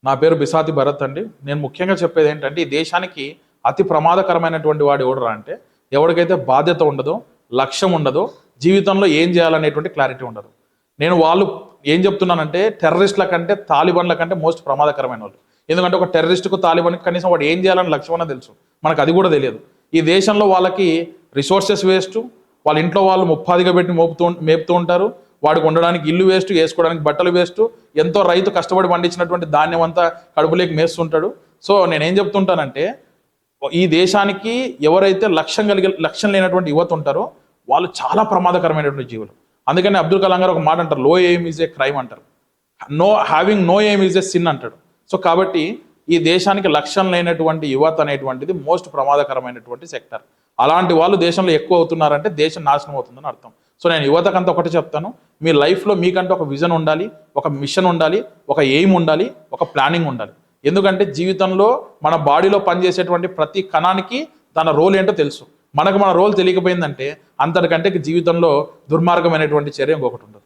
నా పేరు బిసాతి భరత్ అండి. నేను ముఖ్యంగా చెప్పేది ఏంటంటే, ఈ దేశానికి అతి ప్రమాదకరమైనటువంటి వాడు ఎవడురా అంటే, ఎవడికైతే బాధ్యత ఉండదో, లక్ష్యం ఉండదో, జీవితంలో ఏం చేయాలనేటువంటి క్లారిటీ ఉండదు. నేను వాళ్ళు ఏం చెప్తున్నానంటే, టెర్రరిస్టుల కంటే, తాలిబాన్ల కంటే మోస్ట్ ప్రమాదకరమైన వాళ్ళు. ఎందుకంటే ఒక టెర్రరిస్టుకు తాలిబాన్కి కనీసం వాడు ఏం చేయాలని లక్ష్యం అన్న తెలుసు, మనకు అది కూడా తెలియదు. ఈ దేశంలో వాళ్ళకి రిసోర్సెస్ వేస్ట్, వాళ్ళ ఇంట్లో వాళ్ళు ముప్పాదిగా పెట్టి మేపుతూ ఉంటారు. వాడికి ఉండడానికి ఇల్లు వేస్ట్, వేసుకోవడానికి బట్టలు వేస్ట్, ఎంతో రైతు కష్టపడి పండించినటువంటి ధాన్యం అంతా కడుపులోకి మేస్తుంటాడు. సో నేనేం చెప్తుంటానంటే, ఈ దేశానికి ఎవరైతే లక్ష్యం లేనటువంటి యువత ఉంటారో వాళ్ళు చాలా ప్రమాదకరమైనటువంటి జీవులు. అందుకని అబ్దుల్ కలాం గారు ఒక మాట అంటారు, low aim is a crime అంటారు, having no aim is a sin అంటాడు. సో కాబట్టి ఈ దేశానికి లక్ష్యం లేనటువంటి యువత అనేటువంటిది మోస్ట్ ప్రమాదకరమైనటువంటి సెక్టర్. అలాంటి వాళ్ళు దేశంలో ఎక్కువ అవుతున్నారంటే దేశం నాశనం అవుతుందని అర్థం. సో నేను యువతకంతా ఒకటి చెప్తాను, మీ లైఫ్లో మీకంటే ఒక విజన్ ఉండాలి, ఒక మిషన్ ఉండాలి, ఒక ఎయిమ్ ఉండాలి, ఒక ప్లానింగ్ ఉండాలి. ఎందుకంటే జీవితంలో మన బాడీలో పనిచేసేటువంటి ప్రతి కణానికి తన రోల్ ఏంటో తెలుసు. మనకు మన రోల్ తెలియకపోయిందంటే అంతటికంటే జీవితంలో దుర్మార్గమైనటువంటి చర్య ఇంకొకటి ఉండదు.